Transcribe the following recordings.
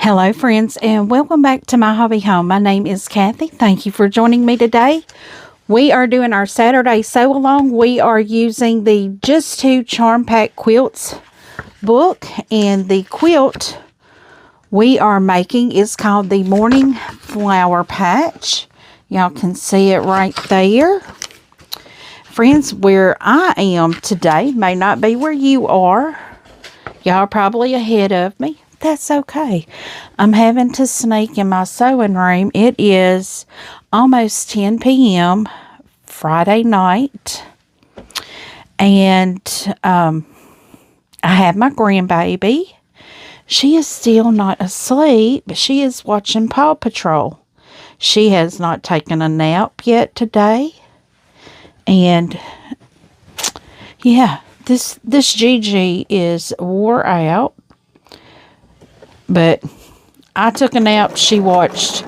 Hello friends, and welcome back to My Hobby Home. My name is Cathy. Thank you for joining me today. We are doing our Saturday sew along. We are using the Just Two Charm Pack Quilts book, and the quilt we are making is called the Morning Flower Patch. Y'all can see it right there. Friends, where I am today may not be where you are. Y'all are probably ahead of me. That's okay. I'm having to sneak in my sewing room. It is almost 10 p.m. Friday night. And I have my grandbaby. She is still not asleep. She is watching Paw Patrol. She has not taken a nap yet today. And yeah, this Gigi is wore out. But I took a nap. She watched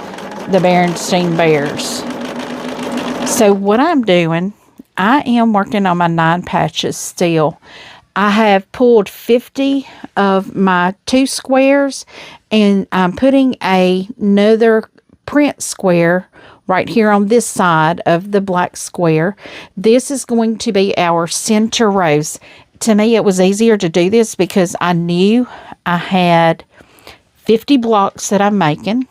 the Berenstain Bears. So what I'm doing, I am working on my 9 patches still. I have pulled 50 of my 2 squares, and I'm putting another print square right here on this side of the black square. This is going to be our center rows. To me, it was easier to do this because I knew I had 50 blocks that I'm making.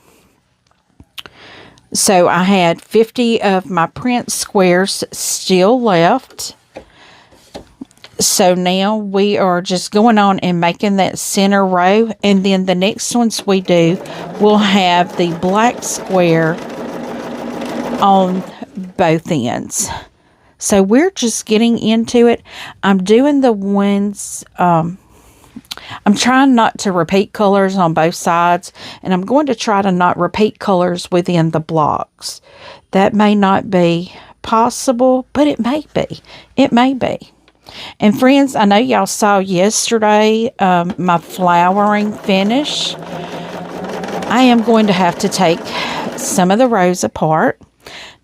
So I had 50 of my print squares still left. So now we are just going on and making that center row. And then the next ones we do, we'll have the black square on both ends. So we're just getting into it. I'm doing the ones... I'm trying not to repeat colors on both sides, and I'm going to try to not repeat colors within the blocks. That may not be possible, but it may be. It may be. And friends, I know y'all saw yesterday my flowering finish. I am going to have to take some of the rows apart.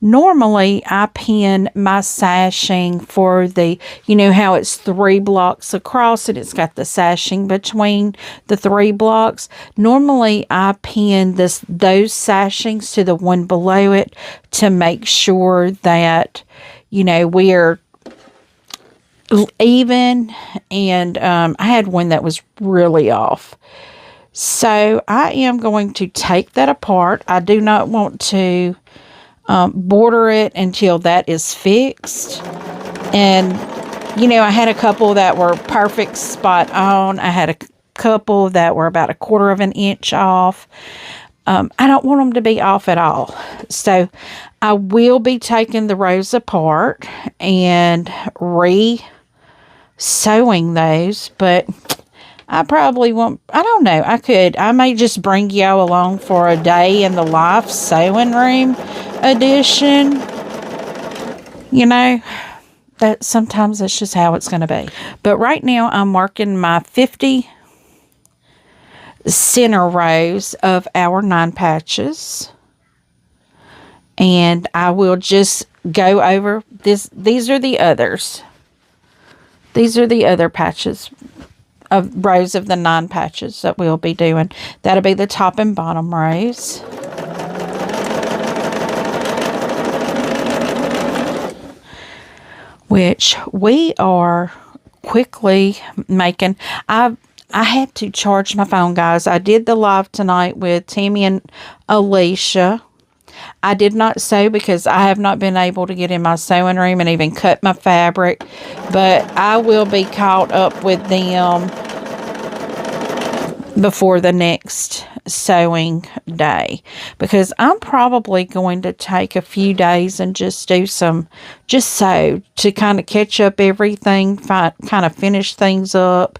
Normally, I pin my sashing for the, you know how it's 3 blocks across and it's got the sashing between the 3 blocks. Normally, I pin those sashings to the one below it to make sure that, you know, we're even. And I had one that was really off. So, I am going to take that apart. I do not want to border it until that is fixed. And you know, I had a couple that were perfect spot on. I had a couple that were about 1/4 of an inch off. I don't want them to be off at all. So I will be taking the rows apart and re-sewing those, but I probably won't. I don't know. I may just bring y'all along for a day in the life sewing room edition. You know, that sometimes that's just how it's going to be. But right now I'm working my 50 center rows of our 9 patches. And I will just go over this. These are the others. These are the other patches of rows of the 9 patches that we'll be doing. That'll be the top and bottom rows. Which we are quickly making. I had to charge my phone, guys. I did the live tonight with Tammy and Alicia. I did not sew because I have not been able to get in my sewing room and even cut my fabric. But I will be caught up with them before the next sewing day, because I'm probably going to take a few days and just do just sew to kind of catch up everything, kind of finish things up.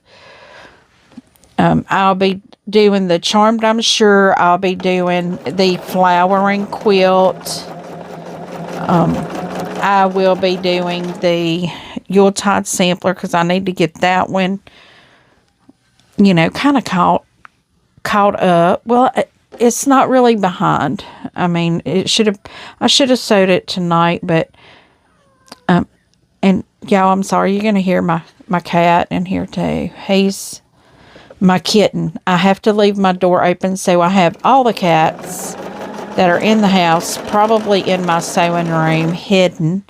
I'll be doing the charmed, I'm sure. I'll be doing the flowering quilt. I will be doing the Yuletide sampler because I need to get that one, you know, kind of caught up. Well, it's not really behind. I mean, I should have sewed it tonight, but and y'all, I'm sorry, you're gonna hear my cat in here too. He's my kitten. I have to leave my door open, so I have all the cats that are in the house, probably in my sewing room, hidden.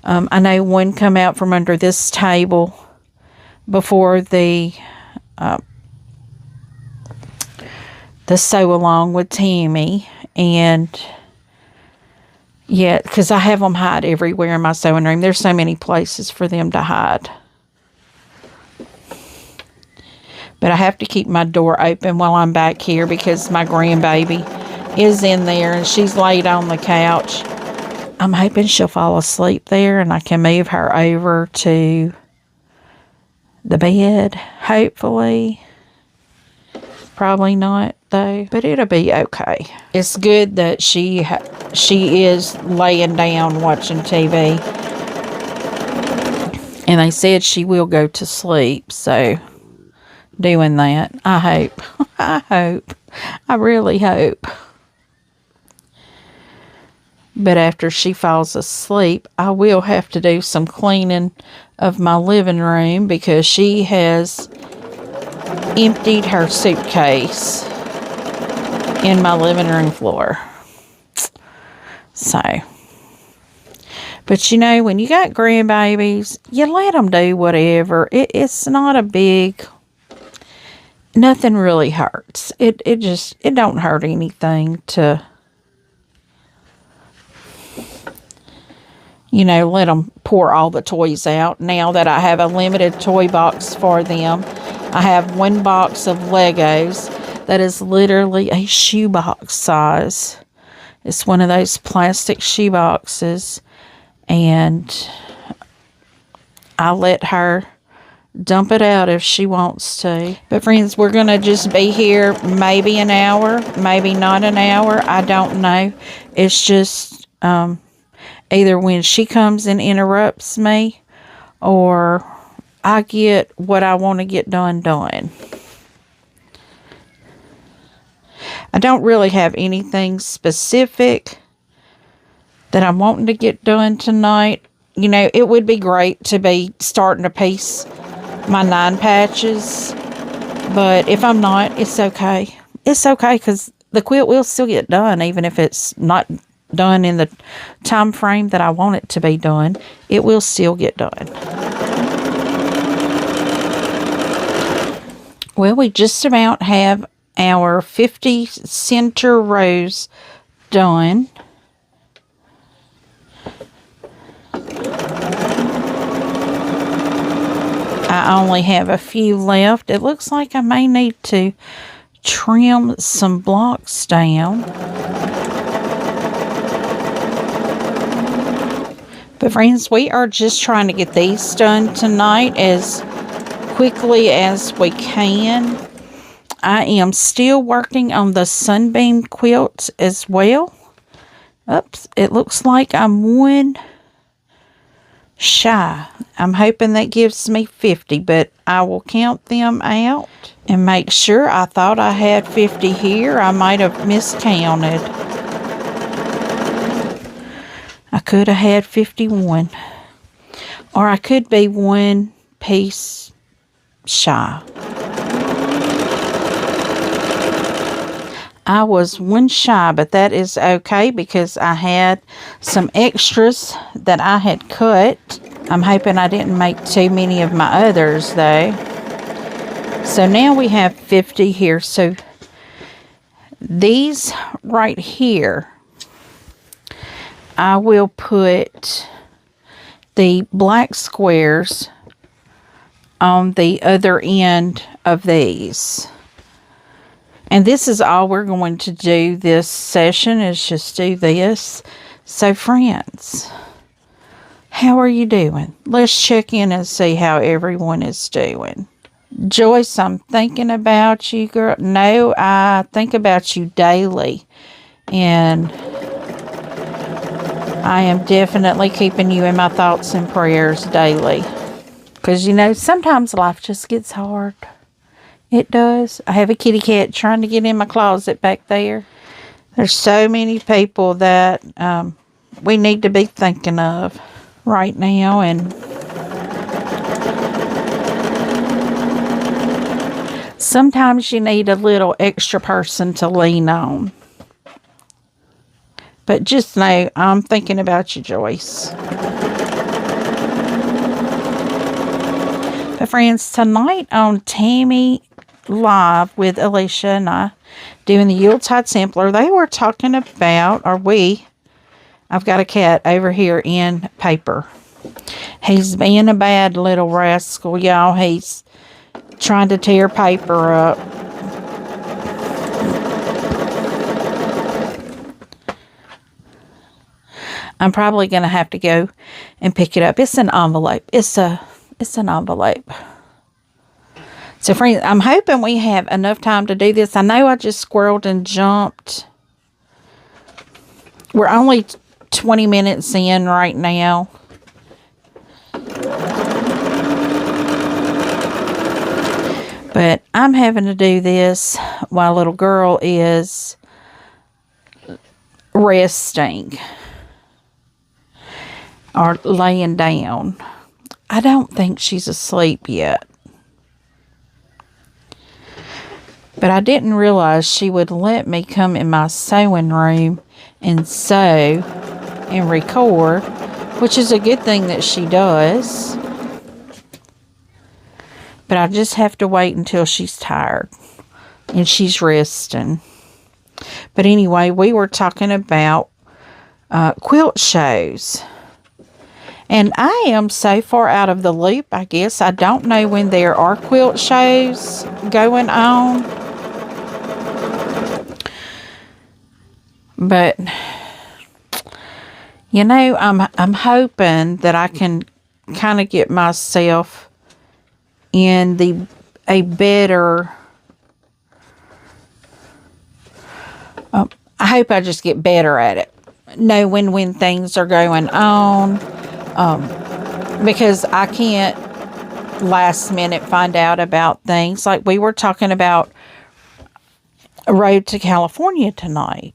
I know one come out from under this table before the sew along with Tammy, and yeah, because I have them hide everywhere in my sewing room. There's so many places for them to hide. But I have to keep my door open while I'm back here because my grandbaby is in there and she's laid on the couch. I'm hoping she'll fall asleep there and I can move her over to the bed, hopefully. Probably not, though, but it'll be okay. It's good that she is laying down watching TV. And they said she will go to sleep, so doing that. I hope. I hope. I really hope. But after she falls asleep, I will have to do some cleaning of my living room because she has emptied her suitcase in my living room floor. So, but you know, when you got grandbabies, you let them do whatever. It's not a big, nothing really hurts. It don't hurt anything to, you know, let them pour all the toys out. Now that I have a limited toy box for them, I have one box of Legos that is literally a shoebox size. It's one of those plastic shoe boxes, and I let her dump it out if she wants to. But friends, we're going to just be here maybe an hour, maybe not an hour. I don't know. It's just either when she comes and interrupts me or I get what I want to get done. I don't really have anything specific that I'm wanting to get done tonight. You know, it would be great to be starting to piece my 9 patches. But if I'm not, it's okay. It's okay because the quilt will still get done even if it's not done in the time frame that I want it to be done. It will still get done. Well, we just about have our 50 center rows done. I only have a few left. It looks like I may need to trim some blocks down. But friends, we are just trying to get these done tonight as quickly as we can. I am still working on the sunbeam quilts as well. Oops, it looks like I'm one shy. I'm hoping that gives me 50, but I will count them out and make sure. I thought I had 50 here. I might have miscounted. I could have had 51. Or I could be one piece shy. I was one shy, but that is okay because I had some extras that I had cut. I'm hoping I didn't make too many of my others though. So now we have 50 here. So these right here, I will put the black squares on the other end of these. And this is all we're going to do this session, is just do this. So friends, how are you doing? Let's check in and see how everyone is doing. Joyce, I'm thinking about you, girl. No, I think about you daily. And I am definitely keeping you in my thoughts and prayers daily. Because, you know, sometimes life just gets hard. It does. I have a kitty cat trying to get in my closet back there. There's so many people that we need to be thinking of right now. And Sometimes you need a little extra person to lean on. But just know, I'm thinking about you, Joyce. But friends, tonight on Tammy Live with Alicia and I doing the Yuletide sampler, they were talking about, I've got a cat over here in paper. He's being a bad little rascal, y'all. He's trying to tear paper up. I'm probably going to have to go and pick it up. It's an envelope. It's an envelope. So, friends, I'm hoping we have enough time to do this. I know I just squirreled and jumped. We're only 20 minutes in right now. But I'm having to do this while little girl is resting or laying down. I don't think she's asleep yet. But I didn't realize she would let me come in my sewing room and sew and record, which is a good thing that she does. But I just have to wait until she's tired and she's resting. But anyway, we were talking about quilt shows. And I am so far out of the loop, I guess. I don't know when there are quilt shows going on. But, you know, I'm hoping that I can kind of get myself in a better, I hope I just get better at it. Knowing when things are going on. Because I can't last minute find out about things. Like we were talking about Road to California tonight.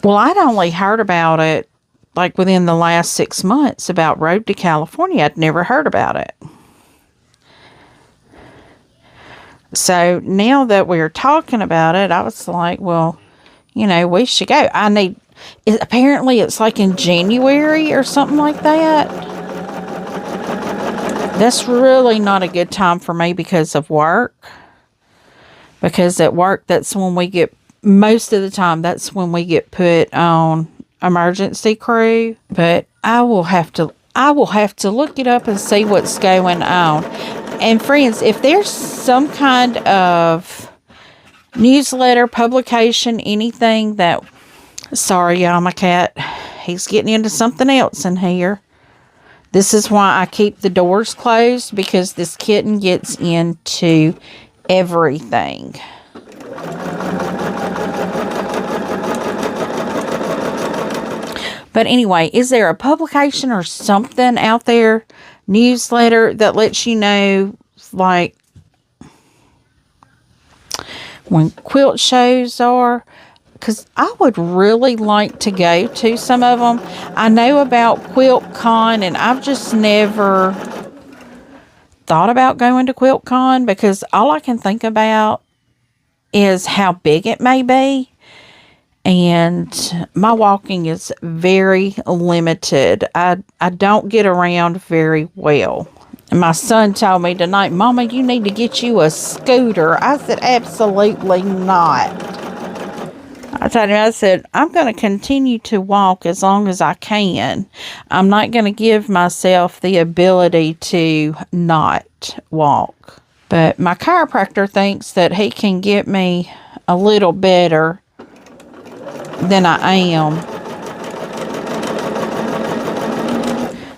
Well, I'd only heard about it like within the last 6 months about Road to California. I'd never heard about it. So now that we're talking about it, I was like, well, you know, we should go. Apparently it's like in January or something like that. That's really not a good time for me because of work. Because at work, that's when we get, most of the time, that's when we get put on emergency crew. But I will have to look it up and see what's going on. And friends, if there's some kind of newsletter, publication, anything that, sorry y'all, my cat, he's getting into something else in here. This is why I keep the doors closed, because this kitten gets into everything. But anyway, is there a publication or something out there, newsletter, that lets you know, like, when quilt shows are? Because I would really like to go to some of them. I know about QuiltCon, and I've just never thought about going to QuiltCon, because all I can think about is how big it may be. And my walking is very limited. I don't get around very well. And my son told me tonight, Mama, you need to get you a scooter. I said, absolutely not. I told him, I said, I'm going to continue to walk as long as I can. I'm not going to give myself the ability to not walk. But my chiropractor thinks that he can get me a little better than I am.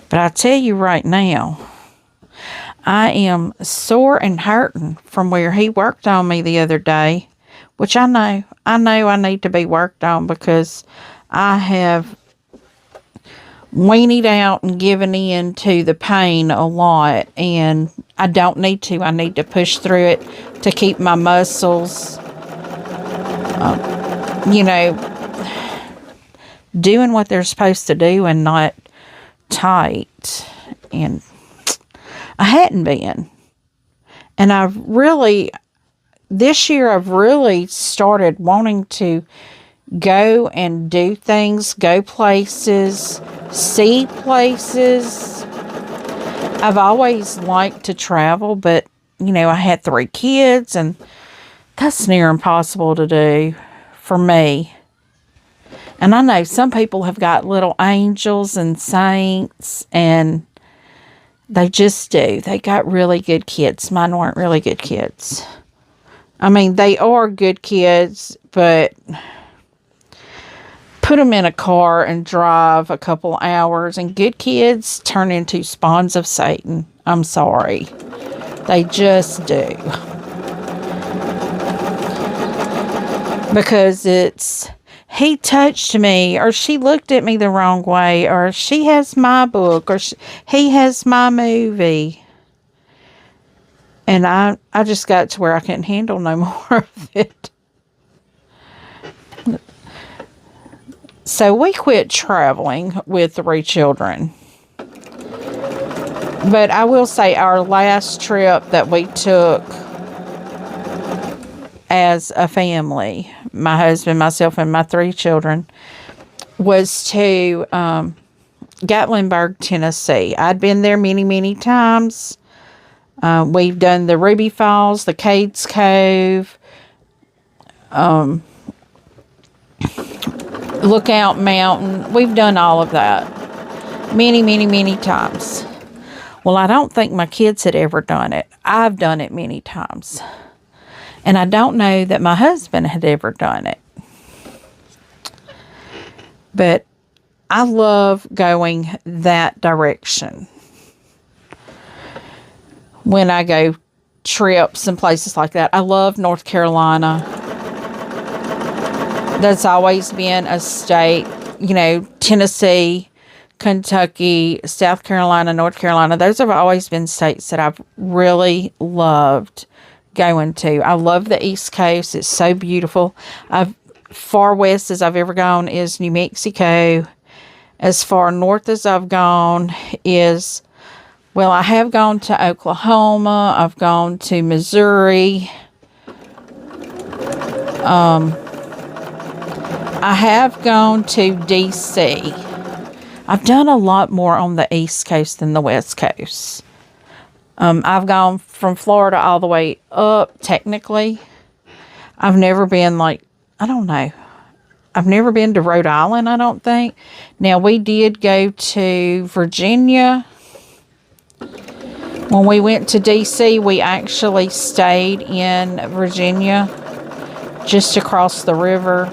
But I tell you right now, I am sore and hurting from where he worked on me the other day, which I know I need to be worked on, because I have weaned out and given in to the pain a lot, and I don't need to. I need to push through it to keep my muscles, doing what they're supposed to do and not tight. And I hadn't been. And this year I've really started wanting to go and do things, go places, see places. I've always liked to travel, but, I had 3 kids, and that's near impossible to do for me. And I know some people have got little angels and saints, and they just do. They got really good kids. Mine weren't really good kids. I mean, they are good kids, but put them in a car and drive a couple hours, and good kids turn into spawns of Satan. I'm sorry. They just do. Because it's, he touched me, or she looked at me the wrong way, or she has my book, or he has my movie. And I just got to where I couldn't handle no more of it. So we quit traveling with 3 children. But I will say our last trip that we took as a family, my husband, myself, and my 3 children, was to Gatlinburg, Tennessee. I'd been there many, many times. We've done the Ruby Falls, the Cades Cove, Lookout Mountain. We've done all of that many, many, many times. Well, I don't think my kids had ever done it. I've done it many times. And I don't know that my husband had ever done it. But I love going that direction. When I go trips and places like that. I love North Carolina. That's always been a state, Tennessee, Kentucky, South Carolina, North Carolina. Those have always been states that I've really loved going to. I love the East Coast. It's so beautiful. Far west as I've ever gone is New Mexico. As far north as I've gone is, well, I have gone to Oklahoma. I've gone to Missouri. I have gone to D.C. I've done a lot more on the East Coast than the West Coast. I've gone from Florida all the way up, technically. I've never been I don't know. I've never been to Rhode Island, I don't think. Now, we did go to Virginia. When we went to D.C., we actually stayed in Virginia, just across the river.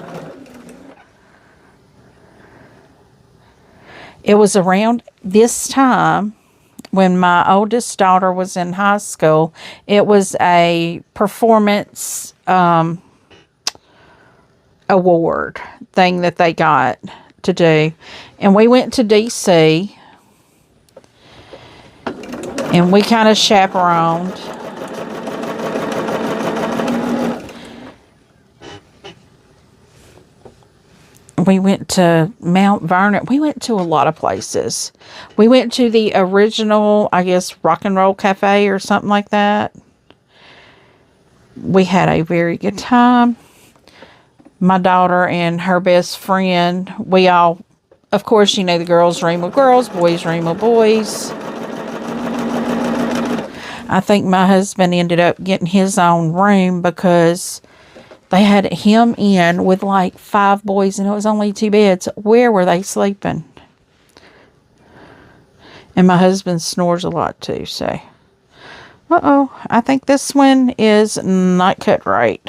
It was around this time when my oldest daughter was in high school. It was a performance award thing that they got to do. And we went to D.C. and we kind of chaperoned. We went to Mount Vernon. We went to a lot of places. We went to the original, I guess, Rock and Roll Cafe or something like that. We had a very good time. My daughter and her best friend, we all, of course, the girls' room with girls, boys' room with boys. I think my husband ended up getting his own room because they had him in with 5 boys and it was only 2 beds. Where were they sleeping? And my husband snores a lot too, so. I think this one is not cut right.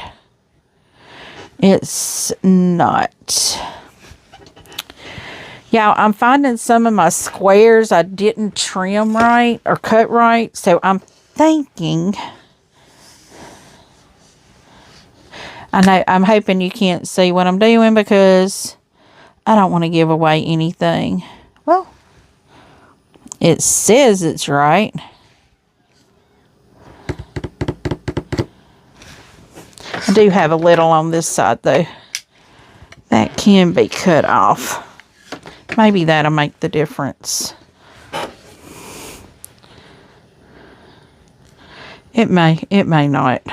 It's not. Yeah, I'm finding some of my squares I didn't trim right or cut right, so I'm thinking, I'm hoping you can't see what I'm doing because I don't want to give away anything. Well, it says it's right. I do have a little on this side though. That can be cut off. Maybe that'll make the difference. It may not.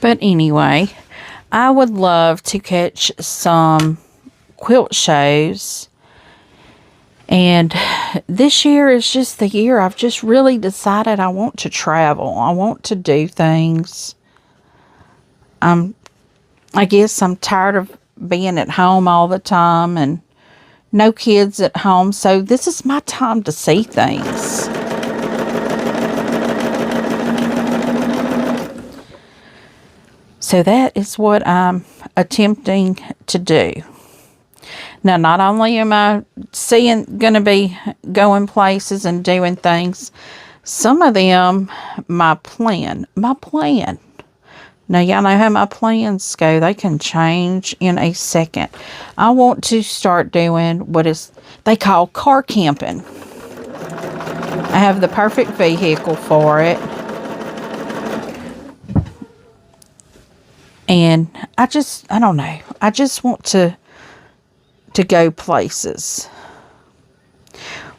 But anyway, I would love to catch some quilt shows. And this year is just the year I've just really decided I want to travel. I want to do things. I guess I'm tired of being at home all the time and no kids at home. So this is my time to see things. So that is what I'm attempting to do. Now, not only am I going to be going places and doing things, some of them, my plan. Now, y'all know how my plans go. They can change in a second. I want to start doing what they call car camping. I have the perfect vehicle for it. And I don't know. I just want to go places.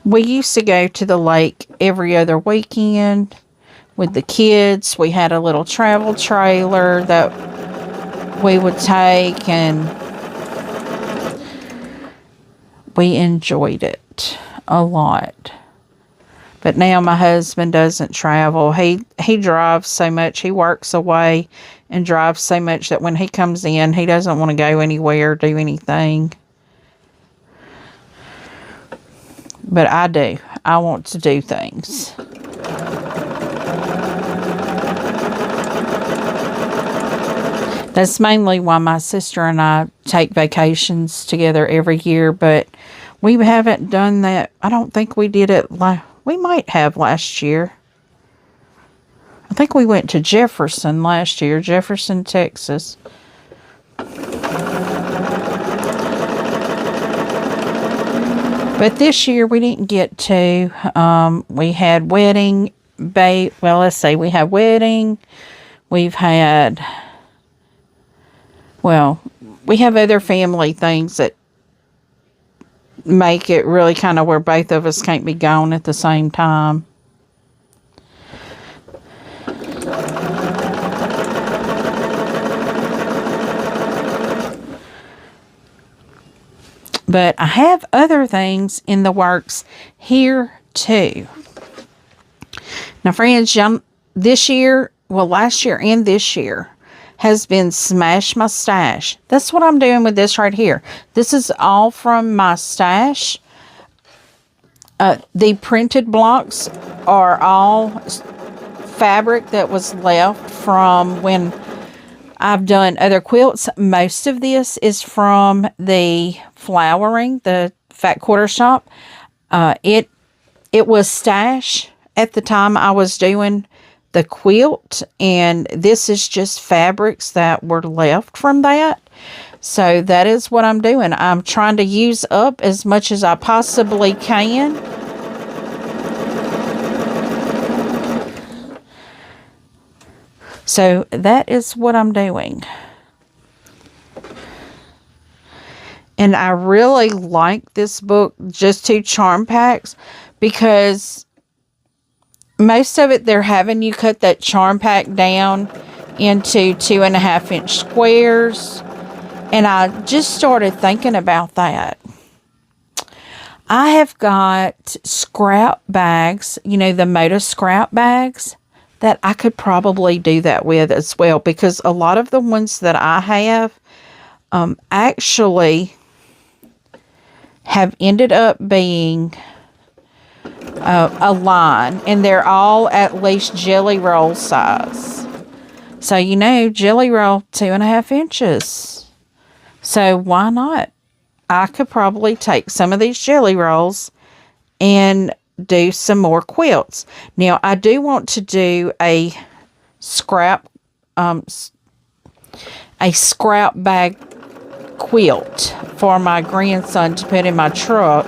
We used to go to the lake every other weekend with the kids. We had a little travel trailer that we would take, and we enjoyed it a lot. But now my husband doesn't travel. He drives so much. He works away and drives so much that when he comes in, he doesn't want to go anywhere, do anything. But I do. I want to do things. That's mainly why my sister and I take vacations together every year, but we haven't done that. I don't think we did it. We might have last year. I think we went to Jefferson last year, Jefferson, Texas. But this year we didn't get to. We had wedding, let's see, we had wedding. We've had, we have other family things that make it really kind of where both of us can't be gone at the same time. But I have other things in the works here too. Now, friends, this year, last year and this year has been Smash My Stash. That's what I'm doing with this right here. This is all from my stash. The printed blocks are all fabric that was left from when I've done other quilts. Most of this is from the flowering, the Fat Quarter Shop. It was stash at the time I was doing the quilt, and this is just fabrics that were left from that. So that is what I'm doing. I'm trying to use up as much as I possibly can. So that is what I'm doing. And I really like this book, Just Two Charm Packs, because most of it, they're having you cut that charm pack down into 2.5-inch squares. And I just started thinking about that. I have got scrap bags, the Moda scrap bags, that I could probably do that with as well. Because a lot of the ones that I have actually have ended up being a line, and they're all at least jelly roll size. So, jelly roll 2.5 inches. So why not? I could probably take some of these jelly rolls and do some more quilts. Now, I do want to do a scrap bag quilt for my grandson to put in my truck,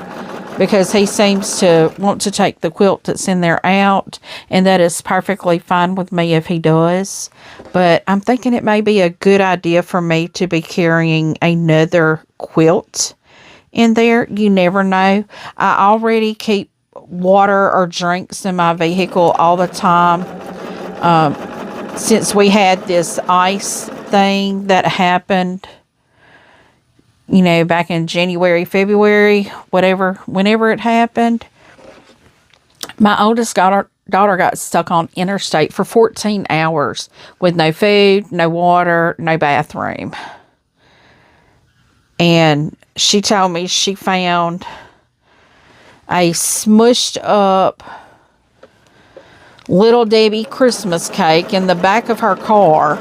because he seems to want to take the quilt that's in there out, and that is perfectly fine with me if he does. But I'm thinking it may be a good idea for me to be carrying another quilt in there. You never know. I already keep water or drinks in my vehicle all the time. Since we had this ice thing that happened, you know, back in January, February, whenever it happened, my oldest daughter got stuck on interstate for 14 hours with no food, no water, no bathroom. And she told me she found a smushed up Little Debbie Christmas cake in the back of her car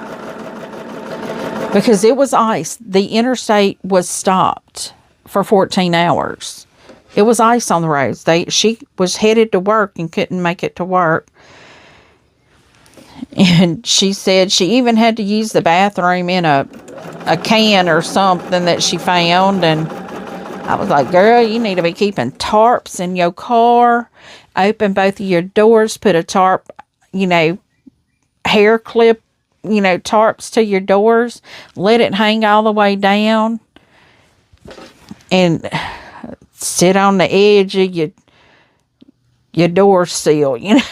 because it was ice. The interstate was stopped for 14 hours. It was ice on the roads. She was headed to work and couldn't make it to work. And she said she even had to use the bathroom in a can or something that she found. And I was like, girl, you need to be keeping tarps in your car. Open both of your doors. Put a tarp, you know, hair clip, you know, tarps to your doors. Let it hang all the way down. And sit on the edge of your door sill, you know.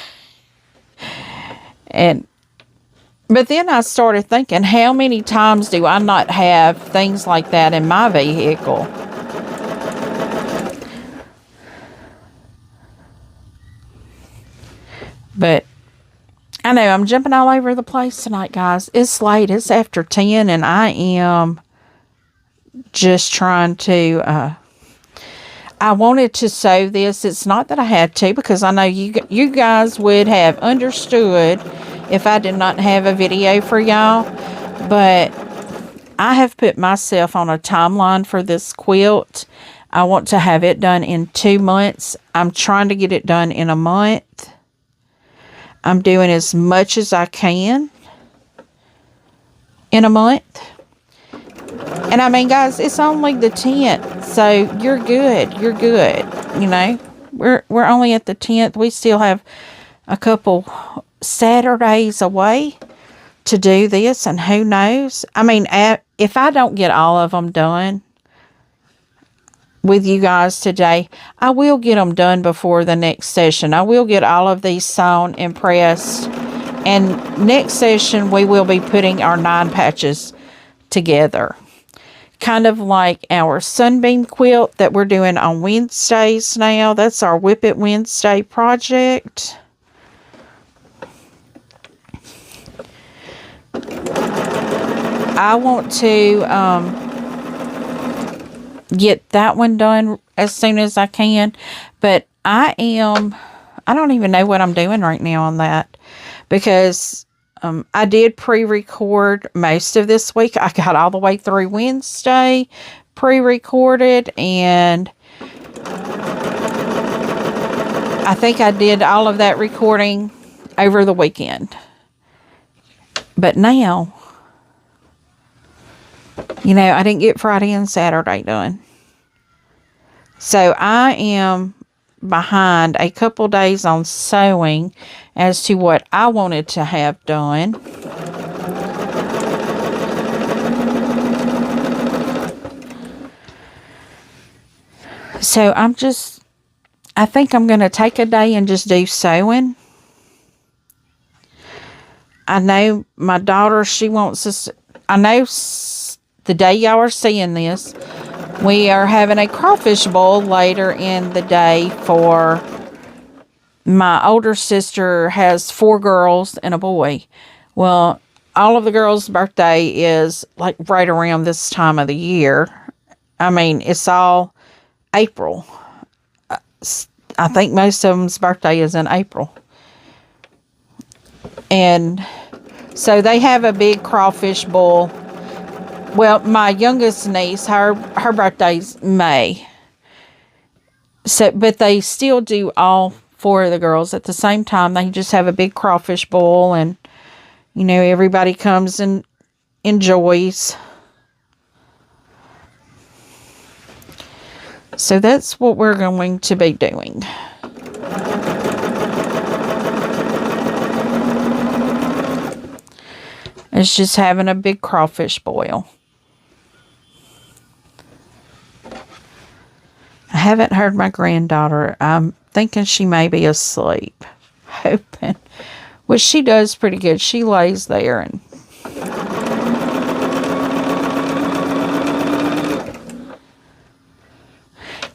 But then I started thinking, how many times do I not have things like that in my vehicle? But I know I'm jumping all over the place tonight, guys. It's late. It's after 10, and I am just trying to... I wanted to sew this. It's not that I had to, because I know you guys would have understood if I did not have a video for y'all. But I have put myself on a timeline for this quilt. I want to have it done in 2 months. I'm trying to get it done in a month. I'm doing as much as I can in a month. And I mean, guys, it's only the 10th, so you're good. You're good. You know, we're only at the 10th. We still have a couple Saturdays away to do this, and who knows? I mean, if I don't get all of them done with you guys today, I will get them done before the next session. I will get all of these sewn and pressed, and next session we will be putting our 9 patches together. Kind of like our Sunbeam quilt that we're doing on Wednesdays now. That's our Whip It Wednesday project. I want to get that one done as soon as I can. But I don't even know what I'm doing right now on that. Because I did pre-record most of this week. I got all the way through Wednesday pre-recorded, and I think I did all of that recording over the weekend. But now, you know, I didn't get Friday and Saturday done. So I am behind a couple days on sewing as to what I wanted to have done. So I think I'm going to take a day and just do sewing. I know my daughter, she wants us, I know the day y'all are seeing this, we are having a crawfish boil later in the day for my older sister. Has 4 girls and a boy. Well, all of the girls' birthday is like right around this time of the year. I mean, it's all April. I think most of them's birthday is in April. And so they have a big crawfish boil. Well, my youngest niece, her birthday's May. So, but they still do all 4 of the girls at the same time. They just have a big crawfish boil, and, you know, everybody comes and enjoys. So that's what we're going to be doing. It's just having a big crawfish boil. haven't heard my granddaughter. I'm thinking she may be asleep. Hoping. Which she does pretty good. She lays there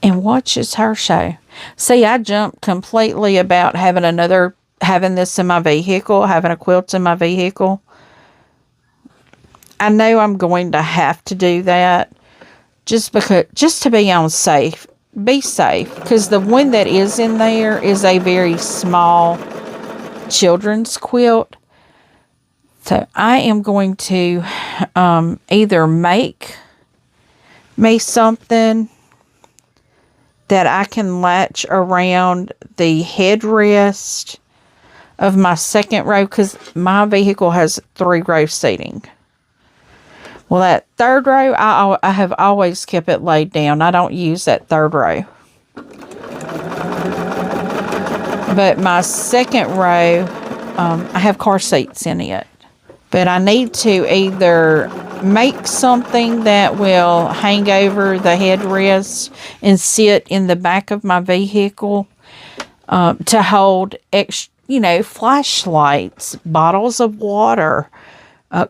and watches her show. See, I jumped completely about having this in my vehicle, having a quilt in my vehicle. I know I'm going to have to do that just to be on safe. Be safe, because the one that is in there is a very small children's quilt. So I am going to either make me something that I can latch around the headrest of my second row, because my vehicle has 3-row seating. Well, that third row, I have always kept it laid down. I don't use that third row. But my second row, I have car seats in it. But I need to either make something that will hang over the headrest and sit in the back of my vehicle to hold extra, flashlights, bottles of water,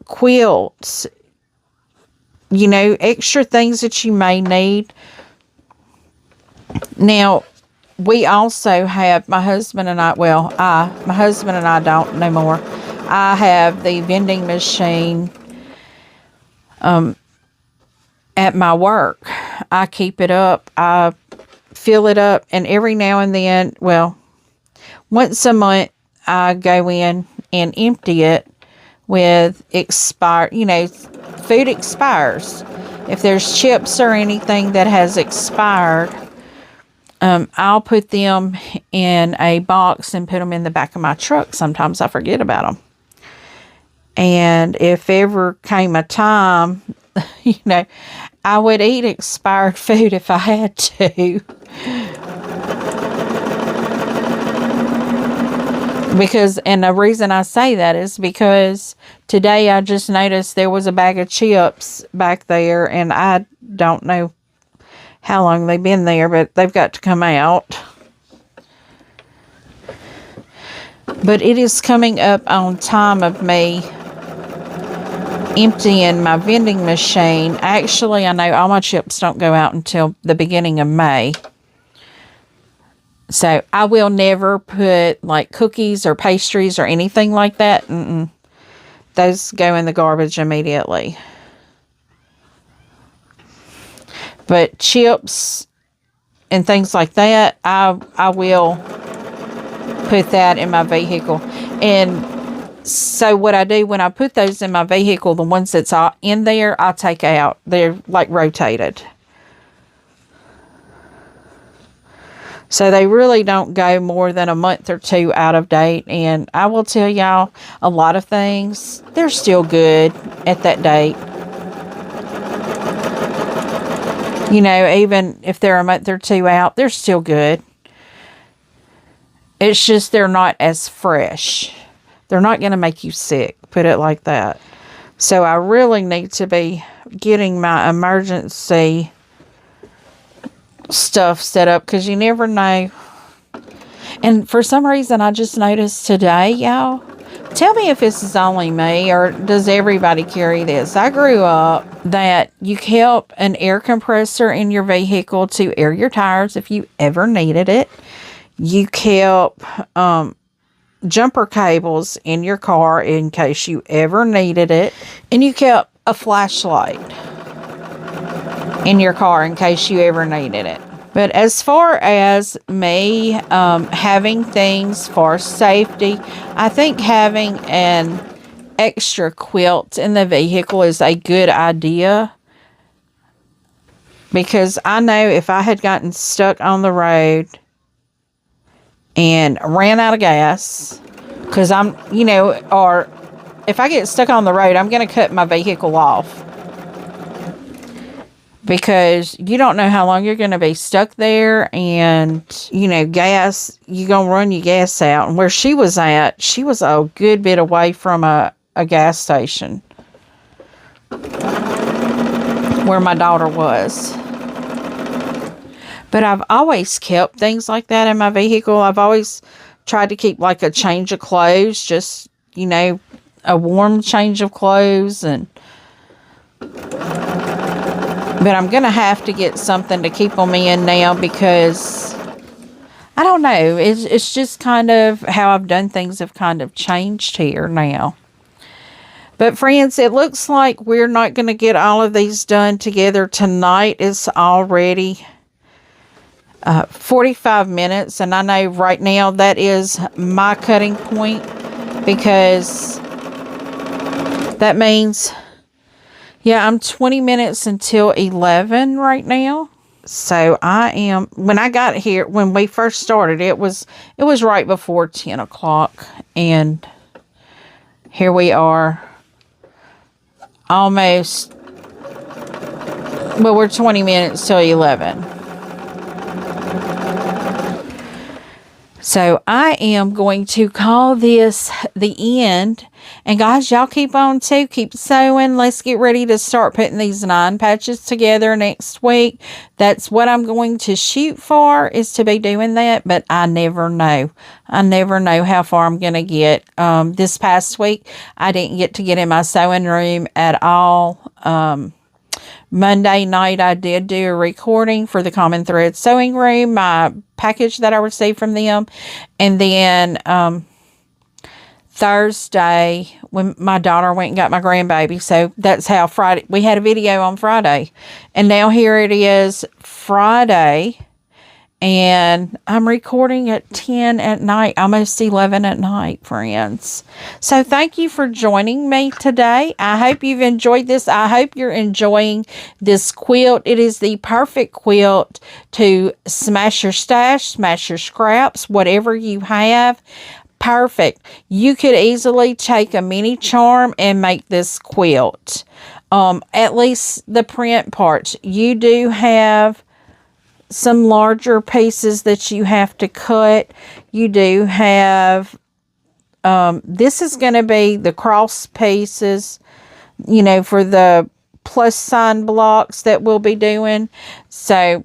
quilts, extra things that you may need. Now, we also have, my husband and I don't no more. I have the vending machine at my work. I keep it up. I fill it up, and every now and then, once a month, I go in and empty it with expired, food expires. If there's chips or anything that has expired, I'll put them in a box and put them in the back of my truck. Sometimes I forget about them. And if ever came a time, I would eat expired food if I had to. And the reason I say that is because today I just noticed there was a bag of chips back there, and I don't know how long they've been there, but they've got to come out. But it is coming up on time of me emptying my vending machine. Actually, I know all my chips don't go out until the beginning of May. So I will never put like cookies or pastries or anything like that. Those go in the garbage immediately. But chips and things like that, I will put that in my vehicle. And so what I do when I put those in my vehicle, the ones that's in there, I take out. They're like rotated. So they really don't go more than a month or two out of date. And I will tell y'all, a lot of things, they're still good at that date. Even if they're a month or two out, they're still good. It's just they're not as fresh. They're not going to make you sick, put it like that. So I really need to be getting my emergency stuff set up, because you never know. And for some reason, I just noticed today, y'all, tell me if this is only me or does everybody carry this. I grew up that you kept an air compressor in your vehicle to air your tires if you ever needed it. You kept jumper cables in your car in case you ever needed it. And you kept a flashlight in your car in case you ever needed it. But as far as me having things for safety, I think having an extra quilt in the vehicle is a good idea. Because I know if I had gotten stuck on the road and ran out of gas, because or if I get stuck on the road, I'm going to cut my vehicle off. Because you don't know how long you're going to be stuck there, and, gas, you're going to run your gas out. And where she was at, she was a good bit away from a gas station where my daughter was. But I've always kept things like that in my vehicle. I've always tried to keep like a change of clothes, just, you know, a warm change of clothes. But I'm going to have to get something to keep them in now because, I don't know, it's just kind of how I've done things have kind of changed here now. But friends, it looks like we're not going to get all of these done together tonight. It's already 45 minutes, and I know right now that is my cutting point because that means, yeah, I'm 20 minutes until 11 right now. So I am, when I got here, when we first started, it was right before 10 o'clock, and here we are almost, well, we're 20 minutes till 11. So I am going to call this the end. And guys, y'all keep on too. Keep sewing. Let's get ready to start putting these 9 patches together next week. That's what I'm going to shoot for, is to be doing that. But I never know. I never know how far I'm going to get. This past week, I didn't get to get in my sewing room at all. Monday night, I did do a recording for the Common Thread Sewing Room, my package that I received from them. And then Thursday, when my daughter went and got my grandbaby. So that's how Friday, we had a video on Friday. And now here it is Friday. And I'm recording at 10 at night, almost 11 at night, friends. So thank you for joining me today. I hope you've enjoyed this. I hope you're enjoying this quilt. It is the perfect quilt to smash your stash, smash your scraps, whatever you have. Perfect. You could easily take a mini charm and make this quilt. At least the print parts. You do have some larger pieces that you have to cut. You do have, this is going to be the cross pieces, you know, for the plus sign blocks that we'll be doing. So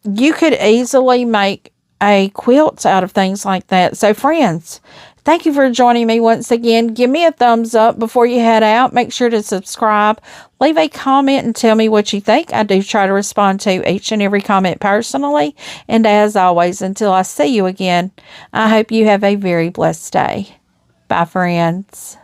you could easily make a quilt out of things like that. So friends, thank you for joining me once again. Give me a thumbs up before you head out. Make sure to subscribe. Leave a comment and tell me what you think. I do try to respond to each and every comment personally. And as always, until I see you again, I hope you have a very blessed day. Bye, friends.